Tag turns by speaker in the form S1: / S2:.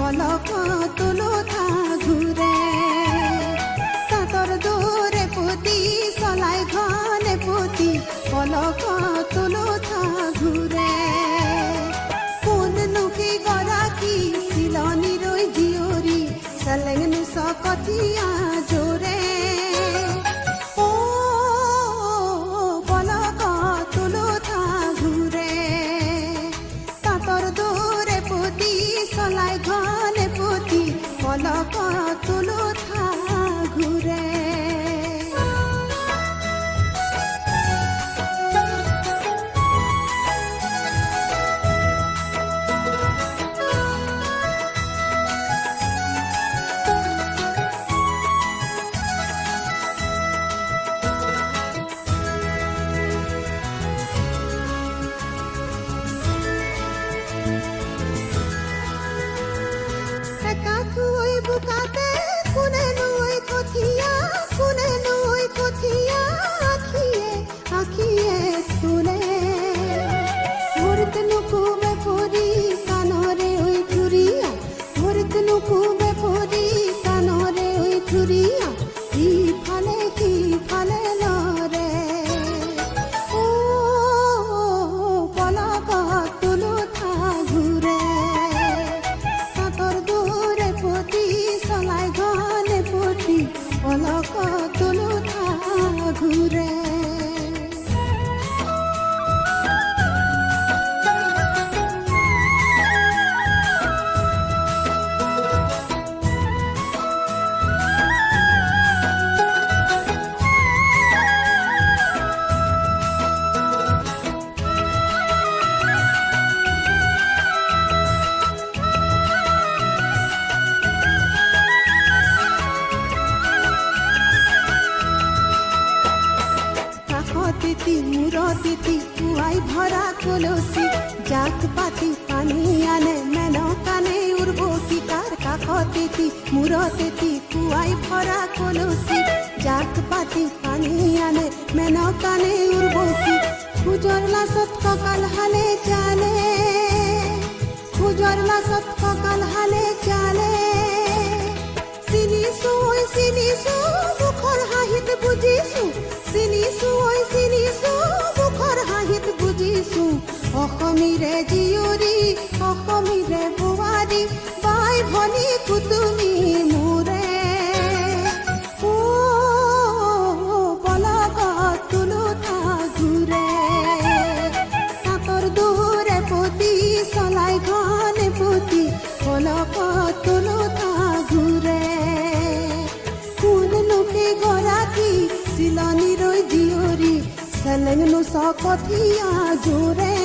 S1: পলক তুলো থা ঘুরে তাতর দূরে পুতি সলাই ঘনে পুতি পলক তুলো থা ঘুরে কোন নুকি গরাকি সিলনি রই জিওরি সলেংনু সকথিয়া জোরে ও পলক তুলো থা ঘুরে তাতর দূরে পুতি সলাই ঘনে পুতি পলক তুলো থা ঘুরে বুকাতে কোনে নই কথিয়া কোনে নই কথিয়া আখিয়ে আখিয়ে তুলে ভরত নুকুবে পরি কানরে ওই চুরিয়া ভরত নুকুবে পরি কানরে ওই চুরিয়া কি ফালে লরে ও পলক তুলো থা ঘুরে সলাই ঘনে পুতি পলক তুলো থা ঘুরে তিতি মুরতিতি কুয়াই ভরা কলসি জাক পাতি পানি আনে মেন কানে উড়বো কি তার কাখ তিতি মুরতিতি কুয়াই ভরা কলসি জাক পাতি পানি আনে মেন কানে উড়বো কি খুজর লাসত ককাল হালে চালে খুজর লাসত ককাল হালে চালে সিনিসু বুখর হাহিত বুঝিসু সিনিসু বুখর হাহিত বুঝিসু অসমীরে জিয়রি অসমীরে বোৱাৰী বাই ভনী কুতুমি মোৰে ও পলক তুলো থা ঘুৰে তাতৰ দূৰে পুতি চলাই ঘনে পুতি পলক তুলো থা ঘুৰে কোন নুকে গৰাকী সিলনি রই জিয়রি সলেংনু সকথিয়া জোরে